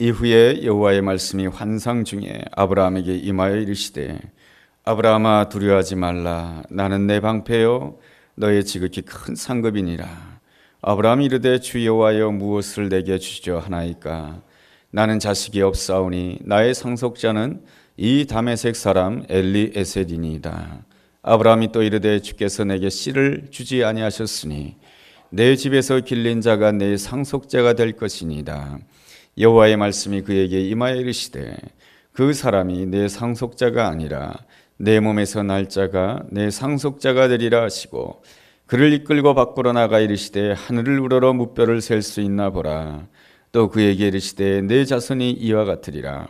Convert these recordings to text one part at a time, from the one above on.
이후에 여호와의 말씀이 환상 중에 아브라함에게 임하여 이르시되 아브라함아 두려워하지 말라. 나는 내 방패요 너의 지극히 큰 상급이니라. 아브라함이 이르되 주 여호와여 무엇을 내게 주시려 하나이까. 나는 자식이 없사오니 나의 상속자는 이 다메섹 사람 엘리에셀이니이다. 아브라함이 또 이르되 주께서 내게 씨를 주지 아니하셨으니 내 집에서 길린 자가 내 상속자가 될 것이니이다. 여호와의 말씀이 그에게 임하여 이르시되 그 사람이 내 상속자가 아니라 내 몸에서 날 자가 내 상속자가 되리라 하시고 그를 이끌고 밖으로 나가 이르시되 하늘을 우러러 무뼈를 셀 수 있나 보라. 또 그에게 이르시되 내 자손이 이와 같으리라.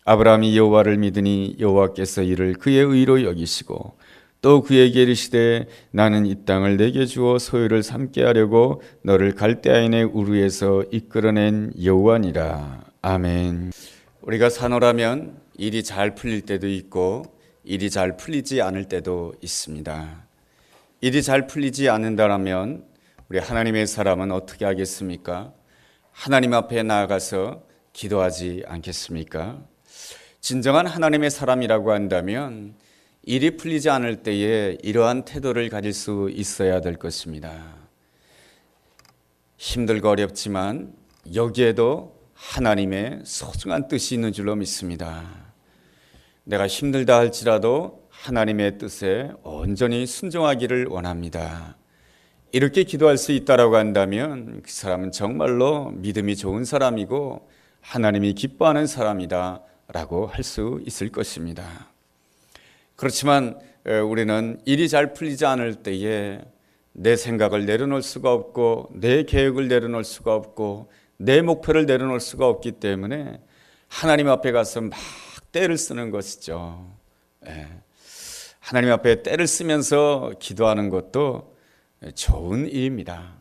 아브라함이 여호와를 믿으니 여호와께서 이를 그의 의로 여기시고 또 그에게 이르시되 나는 이 땅을 내게 주어 소유를 삼게 하려고 너를 갈대아인의 우르에서 이끌어낸 여호와니라. 아멘. 우리가 사노라면 일이 잘 풀릴 때도 있고 일이 잘 풀리지 않을 때도 있습니다. 일이 잘 풀리지 않는다면 우리 하나님의 사람은 어떻게 하겠습니까? 하나님 앞에 나아가서 기도하지 않겠습니까? 진정한 하나님의 사람이라고 한다면 일이 풀리지 않을 때에 이러한 태도를 가질 수 있어야 될 것입니다. 힘들고 어렵지만 여기에도 하나님의 소중한 뜻이 있는 줄로 믿습니다. 내가 힘들다 할지라도 하나님의 뜻에 온전히 순종하기를 원합니다. 이렇게 기도할 수 있다라고 한다면 그 사람은 정말로 믿음이 좋은 사람이고 하나님이 기뻐하는 사람이다 라고 할 수 있을 것입니다. 그렇지만 우리는 일이 잘 풀리지 않을 때에 내 생각을 내려놓을 수가 없고 내 계획을 내려놓을 수가 없고 내 목표를 내려놓을 수가 없기 때문에 하나님 앞에 가서 막 떼를 쓰는 것이죠. 하나님 앞에 떼를 쓰면서 기도하는 것도 좋은 일입니다.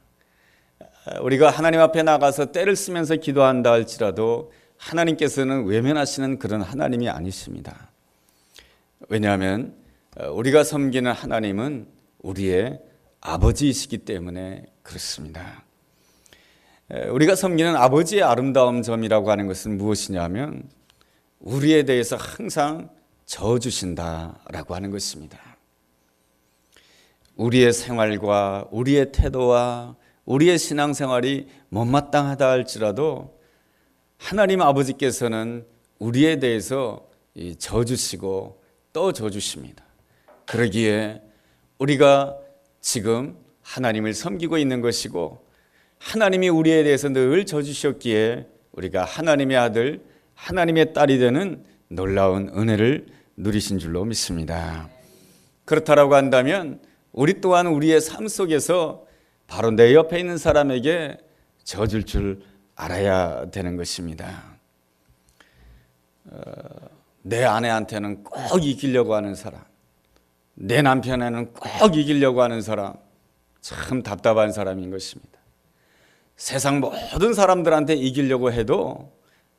우리가 하나님 앞에 나가서 떼를 쓰면서 기도한다 할지라도 하나님께서는 외면하시는 그런 하나님이 아니십니다. 왜냐하면 우리가 섬기는 하나님은 우리의 아버지이시기 때문에 그렇습니다. 우리가 섬기는 아버지의 아름다운 점이라고 하는 것은 무엇이냐면 우리에 대해서 항상 져주신다라고 하는 것입니다. 우리의 생활과 우리의 태도와 우리의 신앙생활이 못마땅하다 할지라도 하나님 아버지께서는 우리에 대해서 져주시고 또 져주십니다. 그러기에 우리가 지금 하나님을 섬기고 있는 것이고 하나님이 우리에 대해서 늘 져주셨기에 우리가 하나님의 아들, 하나님의 딸이 되는 놀라운 은혜를 누리신 줄로 믿습니다. 그렇다라고 한다면 우리 또한 우리의 삶 속에서 바로 내 옆에 있는 사람에게 져줄 줄 알아야 되는 것입니다. 내 아내한테는 꼭 이기려고 하는 사람, 내 남편에는 꼭 이기려고 하는 사람, 참 답답한 사람인 것입니다. 세상 모든 사람들한테 이기려고 해도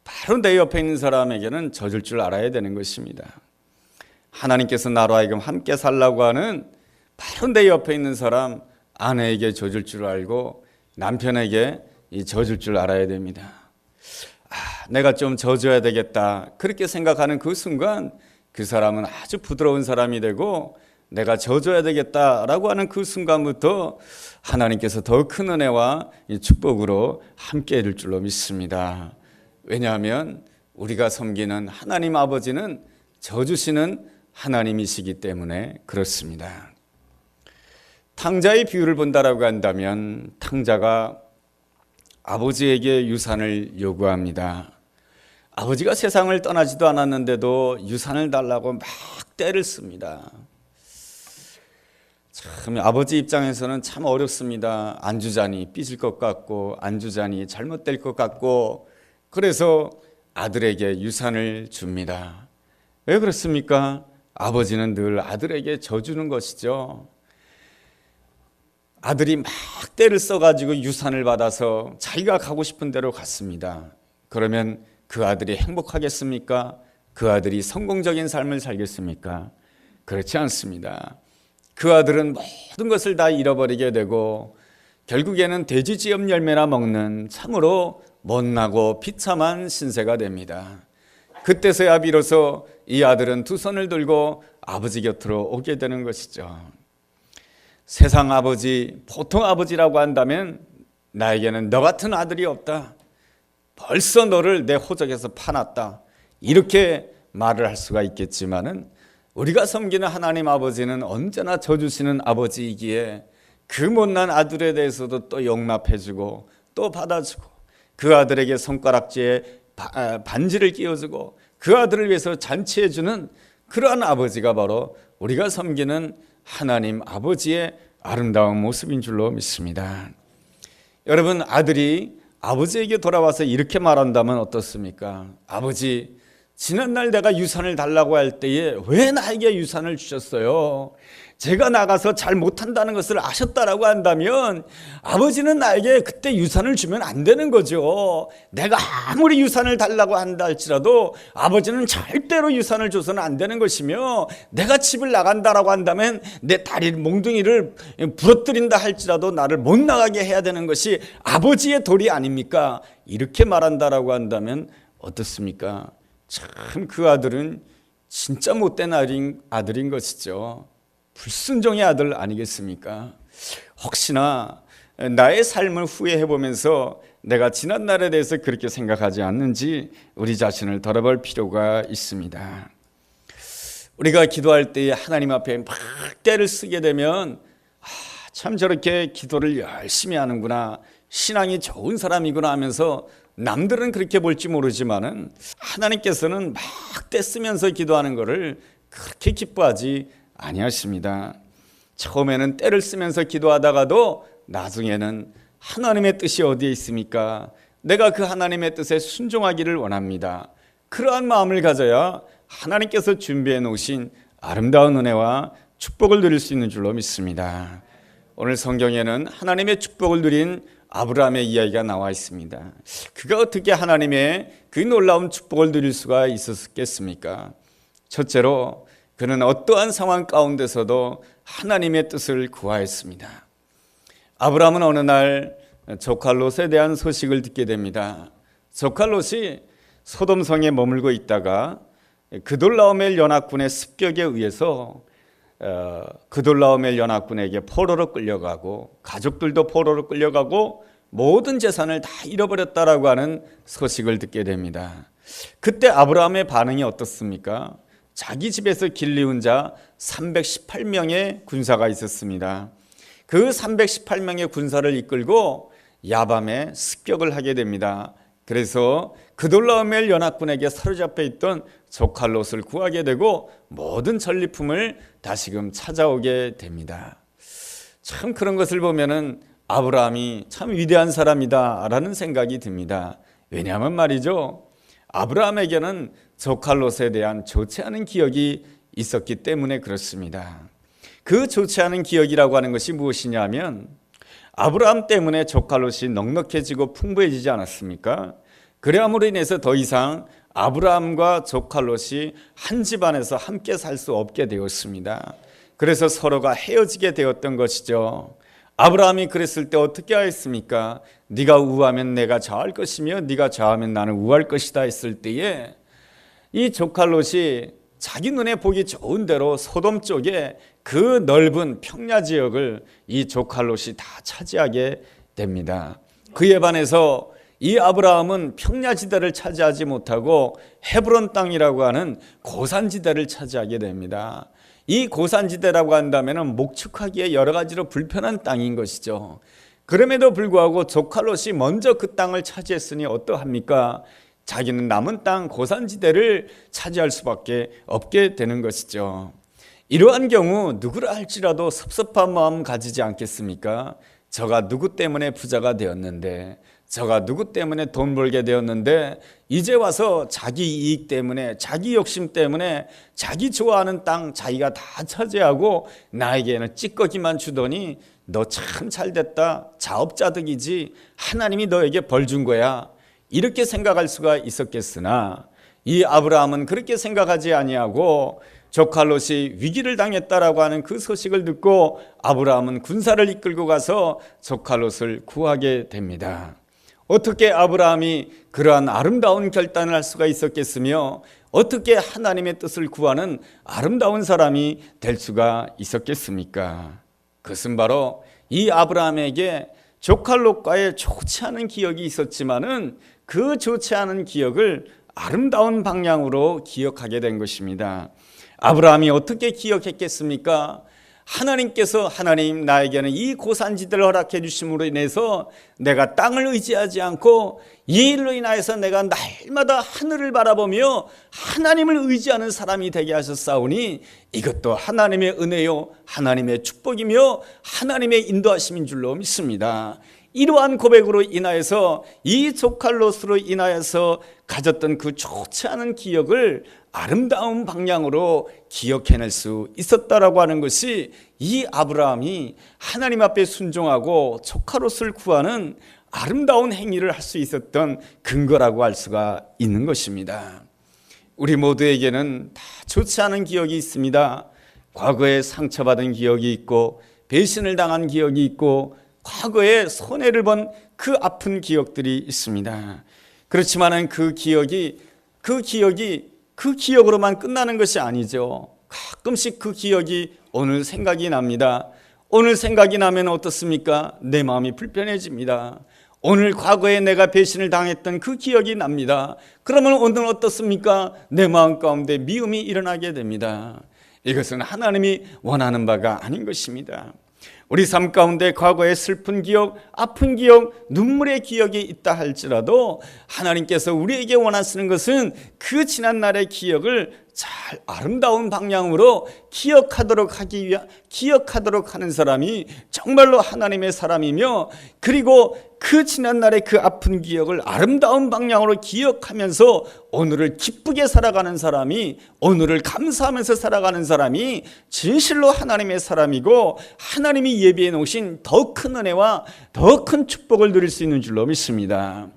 바로 내 옆에 있는 사람에게는 져줄 줄 알아야 되는 것입니다. 하나님께서 나로 하여금 함께 살라고 하는 바로 내 옆에 있는 사람, 아내에게 져줄 줄 알고 남편에게 져줄 줄 알아야 됩니다. 내가 좀 져줘야 되겠다 그렇게 생각하는 그 순간 그 사람은 아주 부드러운 사람이 되고 내가 져줘야 되겠다라고 하는 그 순간부터 하나님께서 더 큰 은혜와 축복으로 함께 해줄 줄로 믿습니다. 왜냐하면 우리가 섬기는 하나님 아버지는 져주시는 하나님이시기 때문에 그렇습니다. 탕자의 비유를 본다라고 한다면 탕자가 아버지에게 유산을 요구합니다. 아버지가 세상을 떠나지도 않았는데도 유산을 달라고 막 떼를 씁니다. 참 아버지 입장에서는 참 어렵습니다. 안 주자니 삐질 것 같고 안 주자니 잘못될 것 같고 그래서 아들에게 유산을 줍니다. 왜 그렇습니까? 아버지는 늘 아들에게 져주는 것이죠. 아들이 막 떼를 써가지고 유산을 받아서 자기가 가고 싶은 대로 갔습니다. 그러면 그 아들이 행복하겠습니까? 그 아들이 성공적인 삶을 살겠습니까? 그렇지 않습니다. 그 아들은 모든 것을 다 잃어버리게 되고 결국에는 돼지지엽 열매나 먹는 참으로 못나고 비참한 신세가 됩니다. 그때서야 비로소 이 아들은 두 손을 들고 아버지 곁으로 오게 되는 것이죠. 세상 아버지, 보통 아버지라고 한다면 나에게는 너 같은 아들이 없다, 벌써 너를 내 호적에서 파놨다, 이렇게 말을 할 수가 있겠지만은 우리가 섬기는 하나님 아버지는 언제나 져주시는 아버지이기에 그 못난 아들에 대해서도 또 용납해주고 또 받아주고 그 아들에게 손가락질에 반지를 끼워주고 그 아들을 위해서 잔치해주는 그러한 아버지가 바로 우리가 섬기는 하나님 아버지의 아름다운 모습인 줄로 믿습니다. 여러분, 아들이 아버지에게 돌아와서 이렇게 말한다면 어떻습니까? 아버지, 지난날 내가 유산을 달라고 할 때에 왜 나에게 유산을 주셨어요? 제가 나가서 잘 못한다는 것을 아셨다라고 한다면 아버지는 나에게 그때 유산을 주면 안 되는 거죠. 내가 아무리 유산을 달라고 한다 할지라도 아버지는 절대로 유산을 줘서는 안 되는 것이며, 내가 집을 나간다라고 한다면 내 다리 몽둥이를 부러뜨린다 할지라도 나를 못 나가게 해야 되는 것이 아버지의 도리 아닙니까? 이렇게 말한다라고 한다면 어떻습니까? 참 그 아들은 진짜 못된 아들인 것이죠. 불순종의 아들 아니겠습니까? 혹시나 나의 삶을 후회해보면서 내가 지난 날에 대해서 그렇게 생각하지 않는지 우리 자신을 돌아볼 필요가 있습니다. 우리가 기도할 때 하나님 앞에 막 때를 쓰게 되면 참 저렇게 기도를 열심히 하는구나, 신앙이 좋은 사람이구나 하면서 남들은 그렇게 볼지 모르지만은 하나님께서는 막 때 쓰면서 기도하는 것을 그렇게 기뻐하지 아니하십니다. 처음에는 때를 쓰면서 기도하다가도 나중에는 하나님의 뜻이 어디에 있습니까? 내가 그 하나님의 뜻에 순종하기를 원합니다. 그러한 마음을 가져야 하나님께서 준비해 놓으신 아름다운 은혜와 축복을 누릴 수 있는 줄로 믿습니다. 오늘 성경에는 하나님의 축복을 누린 아브라함의 이야기가 나와 있습니다. 그가 어떻게 하나님의 그 놀라운 축복을 누릴 수가 있었겠습니까? 첫째로 그는 어떠한 상황 가운데서도 하나님의 뜻을 구하였습니다. 아브라함은 어느 날 조카 롯에 대한 소식을 듣게 됩니다. 조카 롯이 소돔성에 머물고 있다가 그돌라오멜 연합군의 습격에 의해서 그돌라오멜 연합군에게 포로로 끌려가고 가족들도 포로로 끌려가고 모든 재산을 다 잃어버렸다라고 하는 소식을 듣게 됩니다. 그때 아브라함의 반응이 어떻습니까? 자기 집에서 길리운 자 318명의 군사가 있었습니다. 그 318명의 군사를 이끌고 야밤에 습격을 하게 됩니다. 그래서 그돌라오멜 연합군에게 사로잡혀 있던 조카 롯을 구하게 되고 모든 전리품을 다시금 찾아오게 됩니다. 참 그런 것을 보면은 아브라함이 참 위대한 사람이다라는 생각이 듭니다. 왜냐하면 말이죠, 아브라함에게는 조카 롯에 대한 좋지 않은 기억이 있었기 때문에 그렇습니다. 그 좋지 않은 기억이라고 하는 것이 무엇이냐면 아브라함 때문에 조카 롯이 넉넉해지고 풍부해지지 않았습니까? 그래함으로 인해서 더 이상 아브라함과 조카 롯이 한 집안에서 함께 살 수 없게 되었습니다. 그래서 서로가 헤어지게 되었던 것이죠. 아브라함이 그랬을 때 어떻게 하였습니까? 네가 우하면 내가 좌할 것이며 네가 좌하면 나는 우할 것이다 했을 때에 이 조카 롯이 자기 눈에 보기 좋은 대로 소돔 쪽에 그 넓은 평야 지역을 이 조카 롯이 다 차지하게 됩니다. 그에 반해서 이 아브라함은 평야지대를 차지하지 못하고 헤브론 땅이라고 하는 고산지대를 차지하게 됩니다. 이 고산지대라고 한다면 목축하기에 여러 가지로 불편한 땅인 것이죠. 그럼에도 불구하고 조카 롯이 먼저 그 땅을 차지했으니 어떠합니까? 자기는 남은 땅 고산지대를 차지할 수밖에 없게 되는 것이죠. 이러한 경우 누구라 할지라도 섭섭한 마음 가지지 않겠습니까? 저가 누구 때문에 부자가 되었는데, 저가 누구 때문에 돈 벌게 되었는데 이제 와서 자기 이익 때문에, 자기 욕심 때문에 자기 좋아하는 땅 자기가 다 차지하고 나에게는 찌꺼기만 주더니 너 참 잘됐다, 자업자득이지, 하나님이 너에게 벌 준 거야, 이렇게 생각할 수가 있었겠으나 이 아브라함은 그렇게 생각하지 아니하고 조카 롯이 위기를 당했다라고 하는 그 소식을 듣고 아브라함은 군사를 이끌고 가서 조카 롯을 구하게 됩니다. 어떻게 아브라함이 그러한 아름다운 결단을 할 수가 있었겠으며 어떻게 하나님의 뜻을 구하는 아름다운 사람이 될 수가 있었겠습니까? 그것은 바로 이 아브라함에게 조카 롯과의 좋지 않은 기억이 있었지만은 그 좋지 않은 기억을 아름다운 방향으로 기억하게 된 것입니다. 아브라함이 어떻게 기억했겠습니까? 하나님께서 하나님 나에게는 이 고산지대를 허락해 주심으로 인해서 내가 땅을 의지하지 않고 이 일로 인하여서 내가 날마다 하늘을 바라보며 하나님을 의지하는 사람이 되게 하셨사오니 이것도 하나님의 은혜요 하나님의 축복이며 하나님의 인도하심인 줄로 믿습니다. 이러한 고백으로 인하여서 이 조카 롯으로 인하여서 가졌던 그 좋지 않은 기억을 아름다운 방향으로 기억해낼 수 있었다라고 하는 것이 이 아브라함이 하나님 앞에 순종하고 조카 롯을 구하는 아름다운 행위를 할 수 있었던 근거라고 할 수가 있는 것입니다. 우리 모두에게는 다 좋지 않은 기억이 있습니다. 과거에 상처받은 기억이 있고 배신을 당한 기억이 있고 과거에 손해를 본 그 아픈 기억들이 있습니다. 그렇지만은 그 기억이 그 기억으로만 끝나는 것이 아니죠. 가끔씩 그 기억이 오늘 생각이 납니다. 오늘 생각이 나면 어떻습니까? 내 마음이 불편해집니다. 오늘 과거에 내가 배신을 당했던 그 기억이 납니다. 그러면 오늘 어떻습니까? 내 마음 가운데 미움이 일어나게 됩니다. 이것은 하나님이 원하는 바가 아닌 것입니다. 우리 삶 가운데 과거의 슬픈 기억, 아픈 기억, 눈물의 기억이 있다 할지라도 하나님께서 우리에게 원하시는 것은 그 지난날의 기억을 잘 아름다운 방향으로 기억하도록 하는 사람이 정말로 하나님의 사람이며, 그리고 그 지난날의 그 아픈 기억을 아름다운 방향으로 기억하면서 오늘을 기쁘게 살아가는 사람이, 오늘을 감사하면서 살아가는 사람이 진실로 하나님의 사람이고 하나님이 예비해 놓으신 더 큰 은혜와 더 큰 축복을 누릴 수 있는 줄로 믿습니다.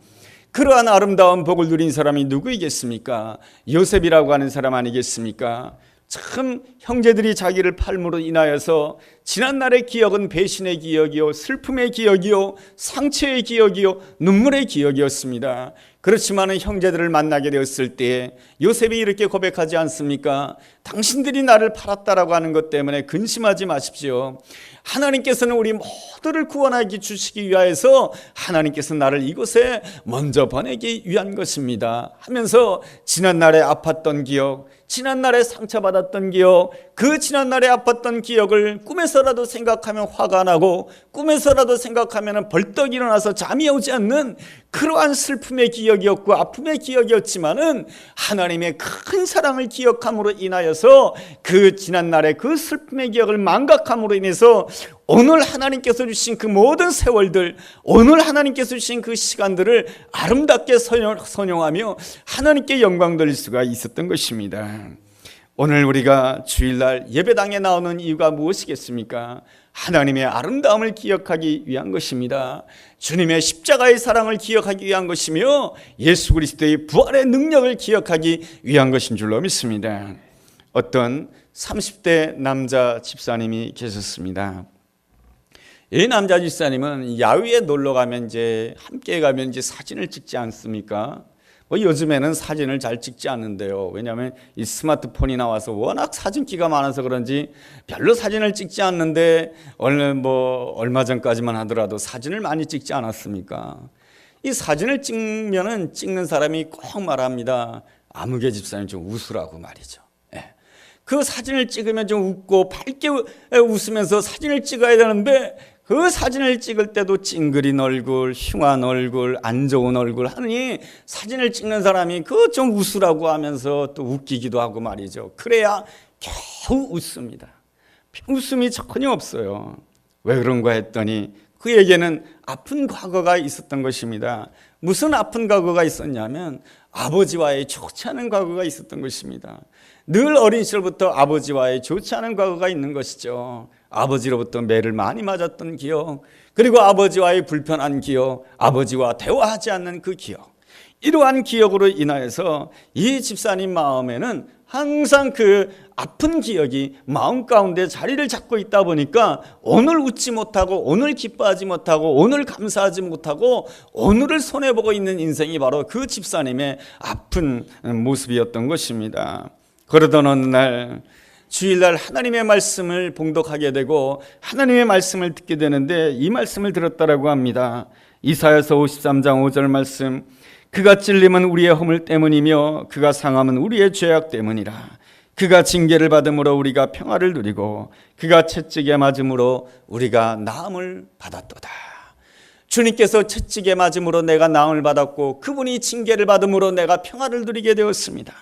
그러한 아름다운 복을 누린 사람이 누구이겠습니까? 요셉이라고 하는 사람 아니겠습니까? 참 형제들이 자기를 팔므로 인하여서 지난날의 기억은 배신의 기억이요, 슬픔의 기억이요, 상처의 기억이요, 눈물의 기억이었습니다. 그렇지만 형제들을 만나게 되었을 때 요셉이 이렇게 고백하지 않습니까? 당신들이 나를 팔았다라고 하는 것 때문에 근심하지 마십시오. 하나님께서는 우리 모두를 구원하기 주시기 위하여서 하나님께서 나를 이곳에 먼저 보내기 위한 것입니다 하면서 지난날에 아팠던 기억, 지난날에 상처받았던 기억, 그 지난날에 아팠던 기억을 꿈에서라도 생각하면 화가 나고 꿈에서라도 생각하면 벌떡 일어나서 잠이 오지 않는 그러한 슬픔의 기억이었고 아픔의 기억이었지만은 하나님의 큰 사랑을 기억함으로 인하여서 그 지난날의 그 슬픔의 기억을 망각함으로 인해서 오늘 하나님께서 주신 그 모든 세월들, 오늘 하나님께서 주신 그 시간들을 아름답게 선용하며 하나님께 영광 돌릴 수가 있었던 것입니다. 오늘 우리가 주일날 예배당에 나오는 이유가 무엇이겠습니까? 하나님의 아름다움을 기억하기 위한 것입니다. 주님의 십자가의 사랑을 기억하기 위한 것이며 예수 그리스도의 부활의 능력을 기억하기 위한 것인 줄로 믿습니다. 어떤 30대 남자 집사님이 계셨습니다. 이 남자 집사님은 야외에 놀러 가면 함께 가면 사진을 찍지 않습니까? 요즘에는 사진을 잘 찍지 않는데요. 왜냐하면 이 스마트폰이 나와서 워낙 사진기가 많아서 그런지 별로 사진을 찍지 않는데 얼마 전까지만 하더라도 사진을 많이 찍지 않았습니까? 이 사진을 찍는 사람이 꼭 말합니다. 아무개 집사님 좀 웃으라고 말이죠. 그 사진을 찍으면 좀 웃고 밝게 웃으면서 사진을 찍어야 되는데 그 사진을 찍을 때도 찡그린 얼굴, 흉한 얼굴, 안 좋은 얼굴 하니 사진을 찍는 사람이 그 좀 웃으라고 하면서 또 웃기기도 하고 말이죠. 그래야 겨우 웃습니다. 웃음이 전혀 없어요. 왜 그런가 했더니 그에게는 아픈 과거가 있었던 것입니다. 무슨 아픈 과거가 있었냐면 아버지와의 좋지 않은 과거가 있었던 것입니다. 늘 어린 시절부터 아버지와의 좋지 않은 과거가 있는 것이죠. 아버지로부터 매를 많이 맞았던 기억, 그리고 아버지와의 불편한 기억, 아버지와 대화하지 않는 그 기억, 이러한 기억으로 인하여서 이 집사님 마음에는 항상 그 아픈 기억이 마음 가운데 자리를 잡고 있다 보니까 오늘 웃지 못하고 오늘 기뻐하지 못하고 오늘 감사하지 못하고 오늘을 손해보고 있는 인생이 바로 그 집사님의 아픈 모습이었던 것입니다. 그러던 어느 날 주일날 하나님의 말씀을 봉독하게 되고 하나님의 말씀을 듣게 되는데 이 말씀을 들었다라고 합니다. 이사야서 53장 5절 말씀, 그가 찔림은 우리의 허물 때문이며 그가 상함은 우리의 죄악 때문이라. 그가 징계를 받음으로 우리가 평화를 누리고 그가 채찍에 맞음으로 우리가 나음을 받았도다. 주님께서 채찍에 맞음으로 내가 나음을 받았고 그분이 징계를 받음으로 내가 평화를 누리게 되었습니다.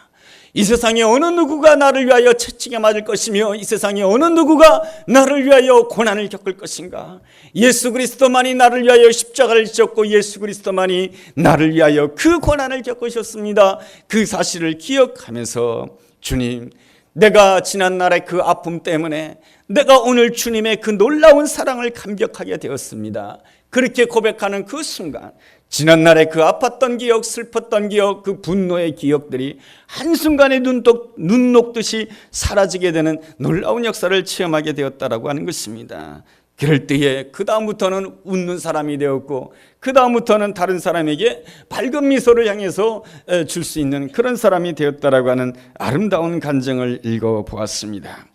이 세상에 어느 누구가 나를 위하여 채찍에 맞을 것이며 이 세상에 어느 누구가 나를 위하여 고난을 겪을 것인가? 예수 그리스도만이 나를 위하여 십자가를 지셨고 예수 그리스도만이 나를 위하여 그 고난을 겪으셨습니다. 그 사실을 기억하면서 주님, 내가 지난날의 그 아픔 때문에 내가 오늘 주님의 그 놀라운 사랑을 감격하게 되었습니다. 그렇게 고백하는 그 순간 지난날에 그 아팠던 기억, 슬펐던 기억, 그 분노의 기억들이 한순간에 눈 녹듯이 사라지게 되는 놀라운 역사를 체험하게 되었다라고 하는 것입니다. 그럴 때에 그 다음부터는 웃는 사람이 되었고 그 다음부터는 다른 사람에게 밝은 미소를 향해서 줄 수 있는 그런 사람이 되었다라고 하는 아름다운 간증을 읽어보았습니다.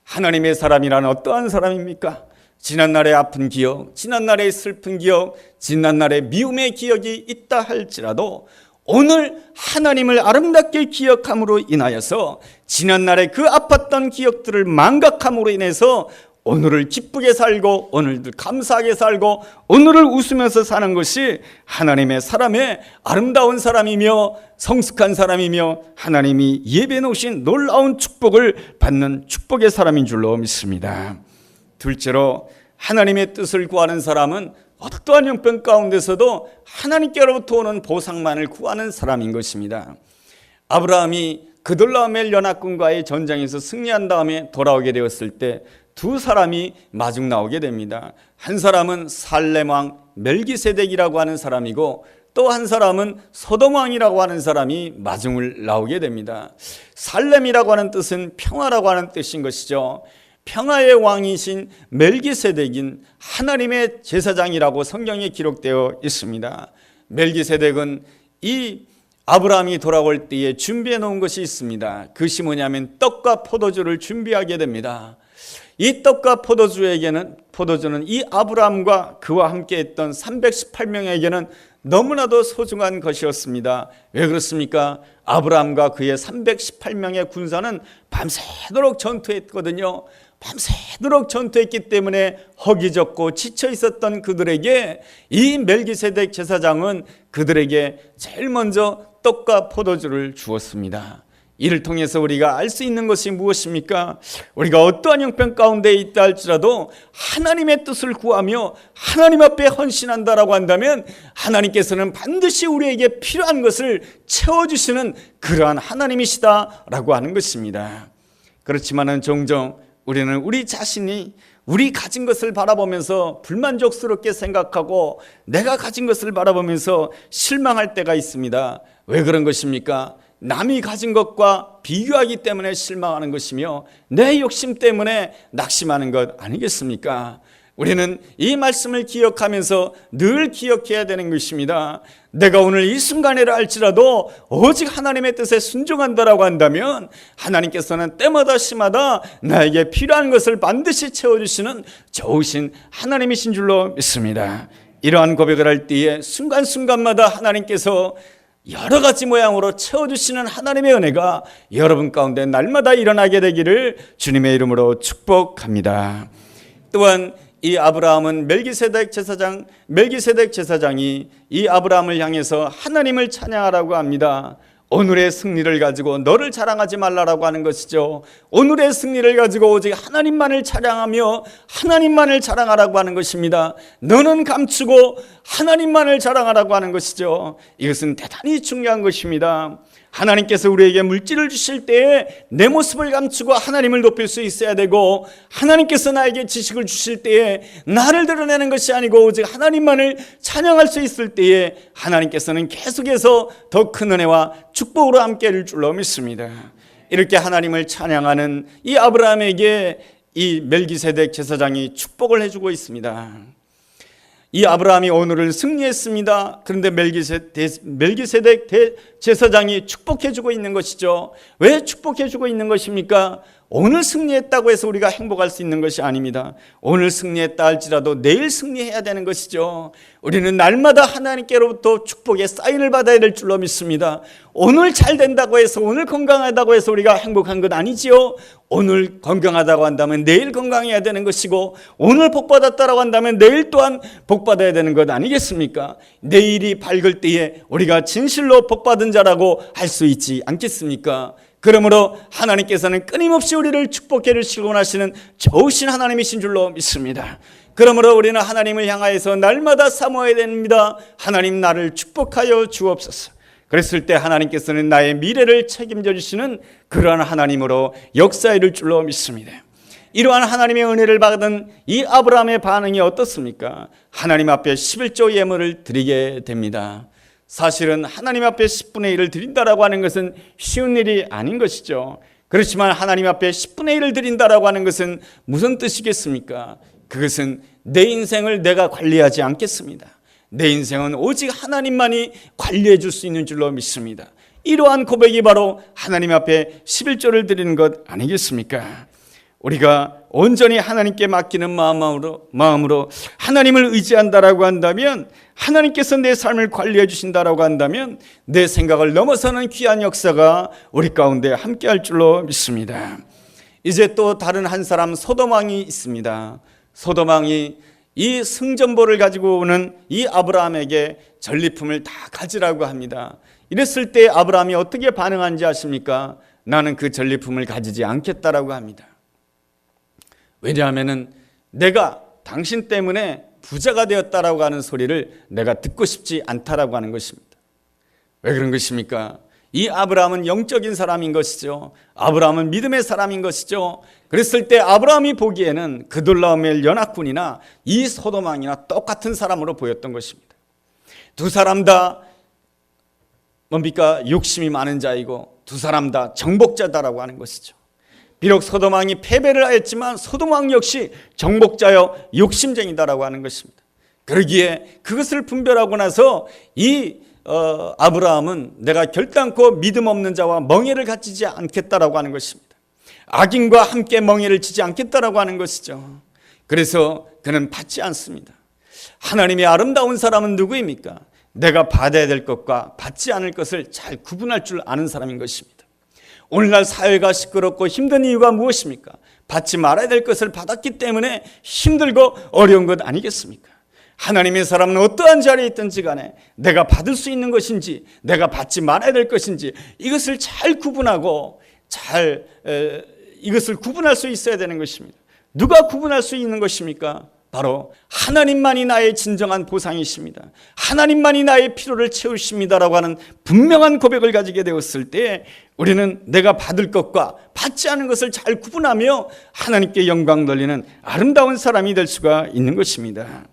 하나님의 사람이란 어떠한 사람입니까? 지난날의 아픈 기억, 지난날의 슬픈 기억, 지난날의 미움의 기억이 있다 할지라도 오늘 하나님을 아름답게 기억함으로 인하여서 지난날의 그 아팠던 기억들을 망각함으로 인해서 오늘을 기쁘게 살고 오늘도 감사하게 살고 오늘을 웃으면서 사는 것이 하나님의 사람의 아름다운 사람이며 성숙한 사람이며 하나님이 예배해 놓으신 놀라운 축복을 받는 축복의 사람인 줄로 믿습니다. 둘째로 하나님의 뜻을 구하는 사람은 어떠한 형편 가운데서도 하나님께로부터 오는 보상만을 구하는 사람인 것입니다. 아브라함이 그돌라오멜 연합군과의 전장에서 승리한 다음에 돌아오게 되었을 때 두 사람이 마중 나오게 됩니다. 한 사람은 살렘 왕 멜기세덱이라고 하는 사람이고 또 한 사람은 소돔 왕이라고 하는 사람이 마중을 나오게 됩니다. 살렘이라고 하는 뜻은 평화라고 하는 뜻인 것이죠. 평화의 왕이신 멜기세덱인 하나님의 제사장이라고 성경에 기록되어 있습니다. 멜기세덱은 이 아브라함이 돌아올 때에 준비해 놓은 것이 있습니다. 그것이 뭐냐면 떡과 포도주를 준비하게 됩니다. 이 떡과 포도주는 이 아브라함과 그와 함께 했던 318명에게는 너무나도 소중한 것이었습니다. 왜 그렇습니까? 아브라함과 그의 318명의 군사는 밤새도록 전투했거든요. 밤새도록 전투했기 때문에 허기졌고 지쳐 있었던 그들에게 이 멜기세덱 제사장은 그들에게 제일 먼저 떡과 포도주를 주었습니다. 이를 통해서 우리가 알 수 있는 것이 무엇입니까? 우리가 어떠한 형편 가운데 있다 할지라도 하나님의 뜻을 구하며 하나님 앞에 헌신한다라고 한다면 하나님께서는 반드시 우리에게 필요한 것을 채워주시는 그러한 하나님이시다라고 하는 것입니다. 그렇지만은 종종 우리는 우리 자신이 우리 가진 것을 바라보면서 불만족스럽게 생각하고 내가 가진 것을 바라보면서 실망할 때가 있습니다. 왜 그런 것입니까? 남이 가진 것과 비교하기 때문에 실망하는 것이며 내 욕심 때문에 낙심하는 것 아니겠습니까? 우리는 이 말씀을 기억하면서 늘 기억해야 되는 것입니다. 내가 오늘 이 순간에를 알지라도 오직 하나님의 뜻에 순종한다라고 한다면 하나님께서는 때마다 시마다 나에게 필요한 것을 반드시 채워주시는 좋으신 하나님이신 줄로 믿습니다. 이러한 고백을 할 때에 순간순간마다 하나님께서 여러 가지 모양으로 채워주시는 하나님의 은혜가 여러분 가운데 날마다 일어나게 되기를 주님의 이름으로 축복합니다. 또한 이 아브라함은 멜기세덱 제사장이 이 아브라함을 향해서 하나님을 찬양하라고 합니다. 오늘의 승리를 가지고 너를 자랑하지 말라라고 하는 것이죠. 오늘의 승리를 가지고 오직 하나님만을 찬양하며 하나님만을 자랑하라고 하는 것입니다. 너는 감추고 하나님만을 자랑하라고 하는 것이죠. 이것은 대단히 중요한 것입니다. 하나님께서 우리에게 물질을 주실 때에 내 모습을 감추고 하나님을 높일 수 있어야 되고, 하나님께서 나에게 지식을 주실 때에 나를 드러내는 것이 아니고 오직 하나님만을 찬양할 수 있을 때에 하나님께서는 계속해서 더 큰 은혜와 축복으로 함께 할 줄로 믿습니다. 이렇게 하나님을 찬양하는 이 아브라함에게 이 멜기세덱 제사장이 축복을 해주고 있습니다. 이 아브라함이 오늘을 승리했습니다. 그런데 멜기세덱 제사장이 축복해주고 있는 것이죠. 왜 축복해주고 있는 것입니까? 오늘 승리했다고 해서 우리가 행복할 수 있는 것이 아닙니다. 오늘 승리했다 할지라도 내일 승리해야 되는 것이죠. 우리는 날마다 하나님께로부터 축복의 사인을 받아야 될 줄로 믿습니다. 오늘 잘 된다고 해서, 오늘 건강하다고 해서 우리가 행복한 건 아니지요. 오늘 건강하다고 한다면 내일 건강해야 되는 것이고, 오늘 복받았다고 한다면 내일 또한 복받아야 되는 것 아니겠습니까? 내일이 밝을 때에 우리가 진실로 복받은 자라고 할 수 있지 않겠습니까? 그러므로 하나님께서는 끊임없이 우리를 축복해 주시고 원하시는 좋으신 하나님이신 줄로 믿습니다. 그러므로 우리는 하나님을 향하여서 날마다 사모해야 됩니다. 하나님, 나를 축복하여 주옵소서. 그랬을 때 하나님께서는 나의 미래를 책임져 주시는 그러한 하나님으로 역사해 줄 줄로 믿습니다. 이러한 하나님의 은혜를 받은 이 아브라함의 반응이 어떻습니까? 하나님 앞에 11조 예물을 드리게 됩니다. 사실은 하나님 앞에 10분의 1을 드린다라고 하는 것은 쉬운 일이 아닌 것이죠. 그렇지만 하나님 앞에 10분의 1을 드린다라고 하는 것은 무슨 뜻이겠습니까? 그것은 내 인생을 내가 관리하지 않겠습니다. 내 인생은 오직 하나님만이 관리해 줄 수 있는 줄로 믿습니다. 이러한 고백이 바로 하나님 앞에 11조를 드리는 것 아니겠습니까? 우리가 온전히 하나님께 맡기는 마음으로 하나님을 의지한다라고 한다면, 하나님께서 내 삶을 관리해 주신다라고 한다면 내 생각을 넘어서는 귀한 역사가 우리 가운데 함께할 줄로 믿습니다. 이제 또 다른 한 사람 소돔 왕이 있습니다. 소돔 왕이 이 승전보를 가지고 오는 이 아브라함에게 전리품을 다 가지라고 합니다. 이랬을 때 아브라함이 어떻게 반응한지 아십니까? 나는 그 전리품을 가지지 않겠다라고 합니다. 왜냐하면 내가 당신 때문에 부자가 되었다라고 하는 소리를 내가 듣고 싶지 않다라고 하는 것입니다. 왜 그런 것입니까? 이 아브라함은 영적인 사람인 것이죠. 아브라함은 믿음의 사람인 것이죠. 그랬을 때 아브라함이 보기에는 그돌라오멜 연합군이나 이 소돔 왕이나 똑같은 사람으로 보였던 것입니다. 두 사람 다 뭡니까? 욕심이 많은 자이고 두 사람 다 정복자다라고 하는 것이죠. 비록 소돔 왕이 패배를 하였지만 소돔 왕 역시 정복자여 욕심쟁이다라고 하는 것입니다. 그러기에 그것을 분별하고 나서 이 아브라함은 내가 결단코 믿음 없는 자와 멍에를 갖지 않겠다라고 하는 것입니다. 악인과 함께 멍에를 지지 않겠다라고 하는 것이죠. 그래서 그는 받지 않습니다. 하나님의 아름다운 사람은 누구입니까? 내가 받아야 될 것과 받지 않을 것을 잘 구분할 줄 아는 사람인 것입니다. 오늘날 사회가 시끄럽고 힘든 이유가 무엇입니까? 받지 말아야 될 것을 받았기 때문에 힘들고 어려운 것 아니겠습니까? 하나님의 사람은 어떠한 자리에 있든지 간에 내가 받을 수 있는 것인지 내가 받지 말아야 될 것인지 이것을 잘 구분하고 이것을 구분할 수 있어야 되는 것입니다. 누가 구분할 수 있는 것입니까? 바로 하나님만이 나의 진정한 보상이십니다. 하나님만이 나의 필요를 채우십니다라고 하는 분명한 고백을 가지게 되었을 때 우리는 내가 받을 것과 받지 않은 것을 잘 구분하며 하나님께 영광 돌리는 아름다운 사람이 될 수가 있는 것입니다.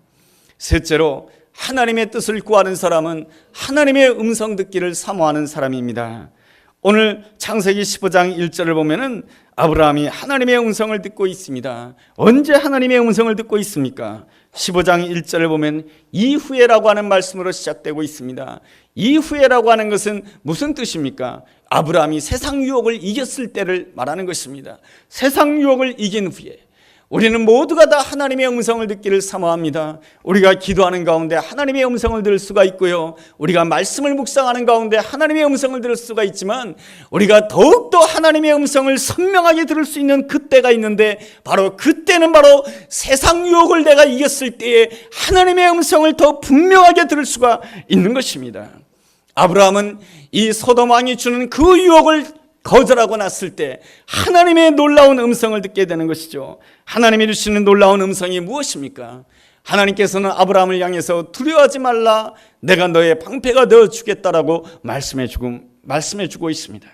셋째로, 하나님의 뜻을 구하는 사람은 하나님의 음성 듣기를 사모하는 사람입니다. 오늘 창세기 15장 1절을 보면은 아브라함이 하나님의 음성을 듣고 있습니다. 언제 하나님의 음성을 듣고 있습니까? 15장 1절을 보면 이후에라고 하는 말씀으로 시작되고 있습니다. 이후에라고 하는 것은 무슨 뜻입니까? 아브라함이 세상 유혹을 이겼을 때를 말하는 것입니다. 세상 유혹을 이긴 후에 우리는 모두가 다 하나님의 음성을 듣기를 사모합니다. 우리가 기도하는 가운데 하나님의 음성을 들을 수가 있고요, 우리가 말씀을 묵상하는 가운데 하나님의 음성을 들을 수가 있지만 우리가 더욱더 하나님의 음성을 선명하게 들을 수 있는 그때가 있는데 바로 그때는 바로 세상 유혹을 내가 이겼을 때에 하나님의 음성을 더 분명하게 들을 수가 있는 것입니다. 아브라함은 이 소돔 왕이 주는 그 유혹을 거절하고 났을 때 하나님의 놀라운 음성을 듣게 되는 것이죠. 하나님이 주시는 놀라운 음성이 무엇입니까? 하나님께서는 아브라함을 향해서 두려워하지 말라, 내가 너의 방패가 되어주겠다라고 말씀해주고 있습니다.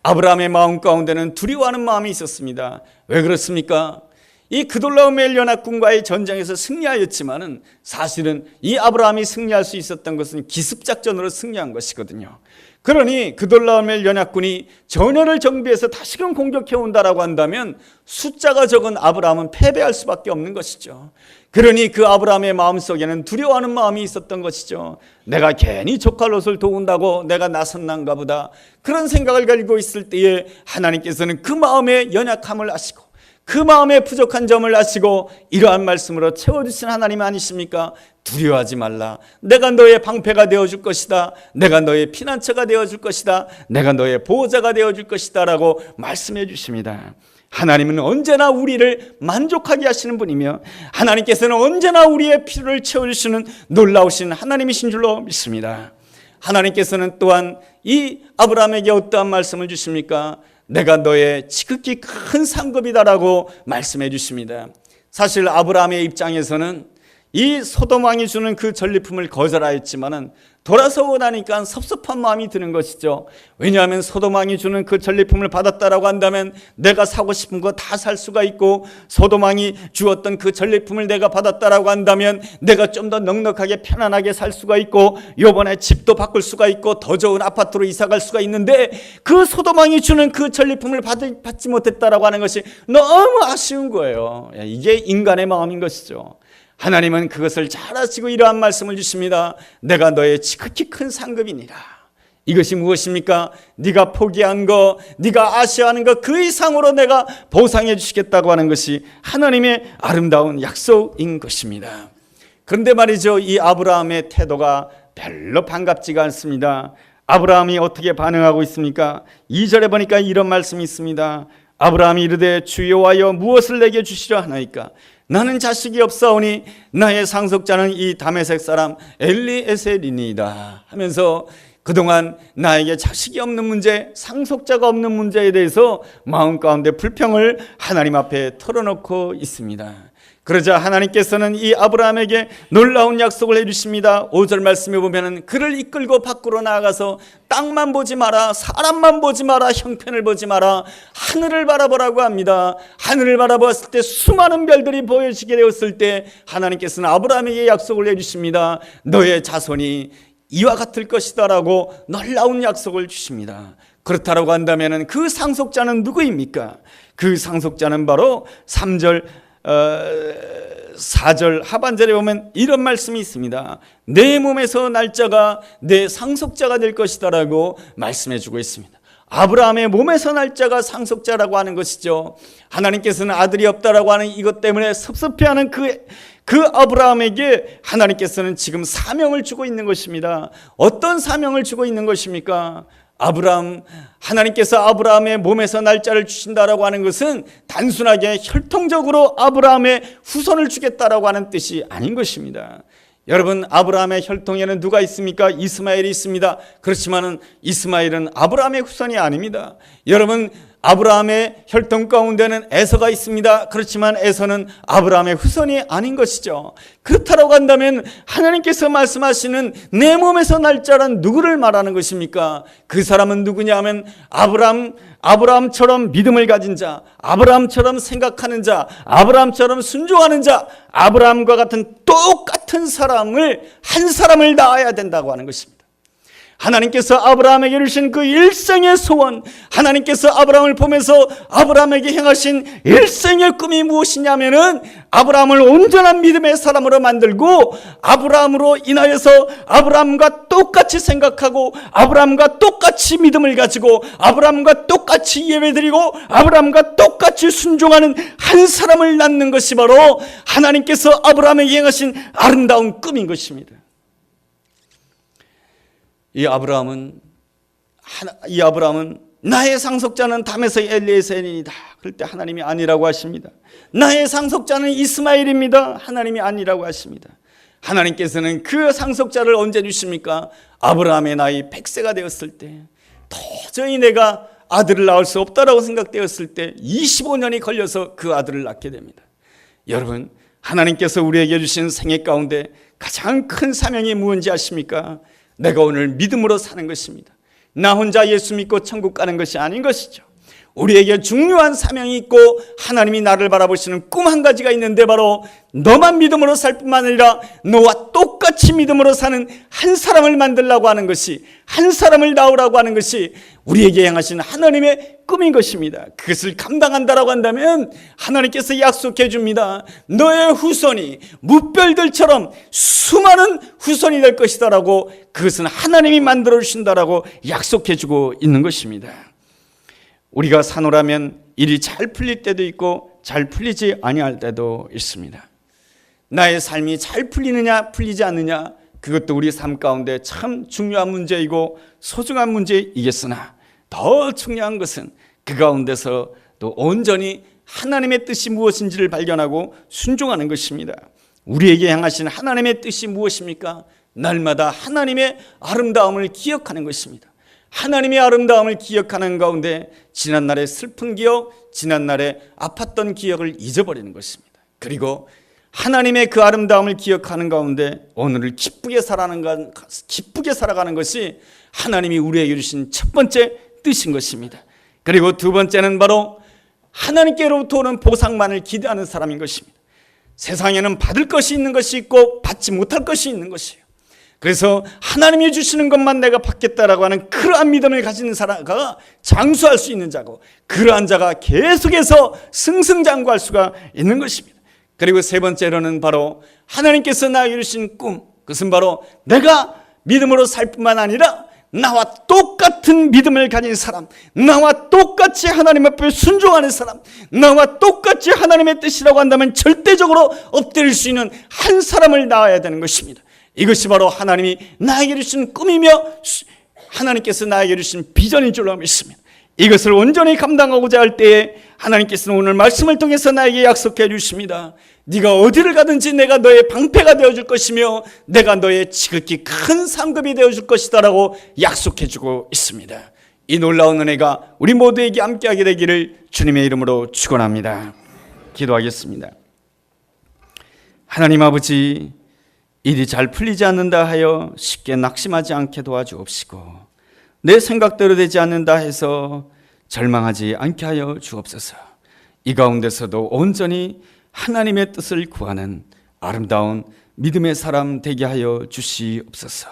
아브라함의 마음 가운데는 두려워하는 마음이 있었습니다. 왜 그렇습니까? 이 그돌라오멜 연합군과의 전쟁에서 승리하였지만은 사실은 이 아브라함이 승리할 수 있었던 것은 기습작전으로 승리한 것이거든요. 그러니 그돌라오멜 연합군이 전열을 정비해서 다시금 공격해 온다라고 한다면 숫자가 적은 아브라함은 패배할 수밖에 없는 것이죠. 그러니 그 아브라함의 마음속에는 두려워하는 마음이 있었던 것이죠. 내가 괜히 조카 롯을 도운다고 내가 나섰난가 보다, 그런 생각을 가지고 있을 때에 하나님께서는 그 마음의 연약함을 아시고 그 마음의 부족한 점을 아시고 이러한 말씀으로 채워주신 하나님 아니십니까? 두려워하지 말라. 내가 너의 방패가 되어줄 것이다. 내가 너의 피난처가 되어줄 것이다. 내가 너의 보호자가 되어줄 것이다 라고 말씀해 주십니다. 하나님은 언제나 우리를 만족하게 하시는 분이며 하나님께서는 언제나 우리의 필요를 채워주시는 놀라우신 하나님이신 줄로 믿습니다. 하나님께서는 또한 이 아브라함에게 어떠한 말씀을 주십니까? 내가 너의 지극히 큰 상급이다라고 말씀해 주십니다. 사실 아브라함의 입장에서는 이 소돔 왕이 주는 그 전리품을 거절하였지만은 돌아서고 나니까 섭섭한 마음이 드는 것이죠. 왜냐하면 소돔 왕이 주는 그 전리품을 받았다라고 한다면 내가 사고 싶은 거 다 살 수가 있고, 소돔 왕이 주었던 그 전리품을 내가 받았다라고 한다면 내가 좀 더 넉넉하게 편안하게 살 수가 있고, 요번에 집도 바꿀 수가 있고 더 좋은 아파트로 이사 갈 수가 있는데, 그 소돔 왕이 주는 그 전리품을 받지 못했다라고 하는 것이 너무 아쉬운 거예요. 이게 인간의 마음인 것이죠. 하나님은 그것을 잘 아시고 이러한 말씀을 주십니다. 내가 너의 지극히 큰 상급이니라. 이것이 무엇입니까? 네가 포기한 거, 네가 아쉬워하는 거 그 이상으로 내가 보상해 주시겠다고 하는 것이 하나님의 아름다운 약속인 것입니다. 그런데 말이죠, 이 아브라함의 태도가 별로 반갑지가 않습니다. 아브라함이 어떻게 반응하고 있습니까? 2절에 보니까 이런 말씀이 있습니다. 아브라함이 이르되 주 여호와여 무엇을 내게 주시려 하나이까? 나는 자식이 없사오니 나의 상속자는 이 다메섹 사람 엘리에셀이니이다 하면서 그동안 나에게 자식이 없는 문제, 상속자가 없는 문제에 대해서 마음 가운데 불평을 하나님 앞에 털어놓고 있습니다. 그러자 하나님께서는 이 아브라함에게 놀라운 약속을 해주십니다. 5절 말씀에 보면 그를 이끌고 밖으로 나아가서 땅만 보지 마라, 사람만 보지 마라, 형편을 보지 마라, 하늘을 바라보라고 합니다. 하늘을 바라보았을 때 수많은 별들이 보여지게 되었을 때 하나님께서는 아브라함에게 약속을 해주십니다. 너의 자손이 이와 같을 것이다 라고 놀라운 약속을 주십니다. 그렇다고 한다면 그 상속자는 누구입니까? 그 상속자는 바로 3절 4절 하반절에 보면 이런 말씀이 있습니다. 내 몸에서 날짜가 내 상속자가 될 것이다 라고 말씀해 주고 있습니다. 아브라함의 몸에서 날짜가 상속자라고 하는 것이죠. 하나님께서는 아들이 없다라고 하는 이것 때문에 섭섭해하는 그 아브라함에게 하나님께서는 지금 사명을 주고 있는 것입니다. 어떤 사명을 주고 있는 것입니까? 하나님께서 아브라함의 몸에서 날짜를 주신다라고 하는 것은 단순하게 혈통적으로 아브라함의 후손을 주겠다라고 하는 뜻이 아닌 것입니다. 여러분, 아브라함의 혈통에는 누가 있습니까? 이스마엘이 있습니다. 그렇지만은 이스마엘은 아브라함의 후손이 아닙니다. 여러분, 아브라함의 혈통 가운데는 에서가 있습니다. 그렇지만 에서는 아브라함의 후손이 아닌 것이죠. 그렇다고 한다면 하나님께서 말씀하시는 내 몸에서 날짜란 누구를 말하는 것입니까? 그 사람은 누구냐 하면 아브라함처럼 믿음을 가진 자, 아브라함처럼 생각하는 자, 아브라함처럼 순종하는 자, 아브라함과 같은 똑같은 사람을, 한 사람을 낳아야 된다고 하는 것입니다. 하나님께서 아브라함에게 주신 그 일생의 소원, 하나님께서 아브라함을 보면서 아브라함에게 행하신 일생의 꿈이 무엇이냐면은 아브라함을 온전한 믿음의 사람으로 만들고 아브라함으로 인하여서 아브라함과 똑같이 생각하고 아브라함과 똑같이 믿음을 가지고 아브라함과 똑같이 예배드리고 아브라함과 똑같이 순종하는 한 사람을 낳는 것이 바로 하나님께서 아브라함에게 행하신 아름다운 꿈인 것입니다. 이 아브라함은 나의 상속자는 다메섹 엘리에셀이다. 그럴 때 하나님이 아니라고 하십니다. 나의 상속자는 이스마엘입니다. 하나님이 아니라고 하십니다. 하나님께서는 그 상속자를 언제 주십니까? 아브라함의 나이 100세가 되었을 때, 도저히 내가 아들을 낳을 수 없다라고 생각되었을 때 25년이 걸려서 그 아들을 낳게 됩니다. 여러분, 하나님께서 우리에게 주신 생애 가운데 가장 큰 사명이 무엇인지 아십니까? 내가 오늘 믿음으로 사는 것입니다. 나 혼자 예수 믿고 천국 가는 것이 아닌 것이죠. 우리에게 중요한 사명이 있고 하나님이 나를 바라보시는 꿈 한 가지가 있는데, 바로 너만 믿음으로 살 뿐만 아니라 너와 똑같이 믿음으로 사는 한 사람을 만들라고 하는 것이, 한 사람을 낳으라고 하는 것이 우리에게 향하신 하나님의 꿈인 것입니다. 그것을 감당한다라고 한다면 하나님께서 약속해 줍니다. 너의 후손이 무별들처럼 수많은 후손이 될 것이다라고, 그것은 하나님이 만들어 주신다라고 약속해 주고 있는 것입니다. 우리가 사노라면 일이 잘 풀릴 때도 있고 잘 풀리지 아니할 때도 있습니다. 나의 삶이 잘 풀리느냐 풀리지 않느냐, 그것도 우리 삶 가운데 참 중요한 문제이고 소중한 문제이겠으나, 더 중요한 것은 그 가운데서 또 온전히 하나님의 뜻이 무엇인지를 발견하고 순종하는 것입니다. 우리에게 향하신 하나님의 뜻이 무엇입니까? 날마다 하나님의 아름다움을 기억하는 것입니다. 하나님의 아름다움을 기억하는 가운데 지난날의 슬픈 기억, 지난날에 아팠던 기억을 잊어버리는 것입니다. 그리고 하나님의 그 아름다움을 기억하는 가운데 오늘을 기쁘게 살아가는 것이 하나님이 우리에게 주신 첫 번째 뜻인 것입니다. 그리고 두 번째는 바로 하나님께로부터 오는 보상만을 기대하는 사람인 것입니다. 세상에는 받을 것이 있는 것이 있고 받지 못할 것이 있는 것이에요. 그래서 하나님이 주시는 것만 내가 받겠다라고 하는 그러한 믿음을 가진 사람가 장수할 수 있는 자고, 그러한 자가 계속해서 승승장구할 수가 있는 것입니다. 그리고 세 번째로는 바로 하나님께서 나에게 주신 꿈, 그것은 바로 내가 믿음으로 살 뿐만 아니라 나와 똑같은 믿음을 가진 사람, 나와 똑같이 하나님 앞에 순종하는 사람, 나와 똑같이 하나님의 뜻이라고 한다면 절대적으로 엎드릴 수 있는 한 사람을 낳아야 되는 것입니다. 이것이 바로 하나님이 나에게 주신 꿈이며 하나님께서 나에게 주신 비전인 줄로 믿습니다. 이것을 온전히 감당하고자 할 때에 하나님께서는 오늘 말씀을 통해서 나에게 약속해 주십니다. 네가 어디를 가든지 내가 너의 방패가 되어줄 것이며 내가 너의 지극히 큰 상급이 되어줄 것이다 라고 약속해 주고 있습니다. 이 놀라운 은혜가 우리 모두에게 함께하게 되기를 주님의 이름으로 축원합니다. 기도하겠습니다. 하나님 아버지, 일이 잘 풀리지 않는다 하여 쉽게 낙심하지 않게 도와주옵시고, 내 생각대로 되지 않는다 해서 절망하지 않게 하여 주옵소서. 이 가운데서도 온전히 하나님의 뜻을 구하는 아름다운 믿음의 사람 되게 하여 주시옵소서.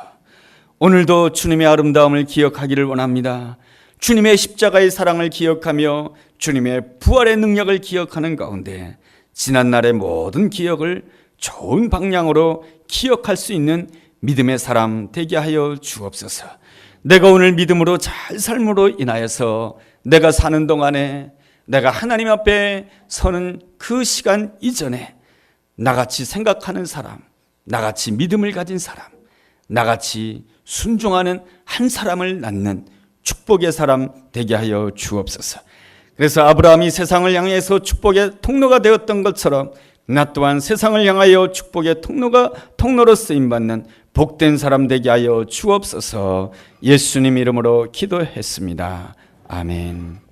오늘도 주님의 아름다움을 기억하기를 원합니다. 주님의 십자가의 사랑을 기억하며 주님의 부활의 능력을 기억하는 가운데 지난날의 모든 기억을 좋은 방향으로 기억할 수 있는 믿음의 사람 되게 하여 주옵소서. 내가 오늘 믿음으로 잘 삶으로 인하여서 내가 사는 동안에 내가 하나님 앞에 서는 그 시간 이전에 나같이 생각하는 사람, 나같이 믿음을 가진 사람, 나같이 순종하는 한 사람을 낳는 축복의 사람 되게 하여 주옵소서. 그래서 아브라함이 세상을 향해서 축복의 통로가 되었던 것처럼 나 또한 세상을 향하여 축복의 통로로 쓰임받는 복된 사람 되게 하여 주옵소서. 예수님 이름으로 기도했습니다. 아멘.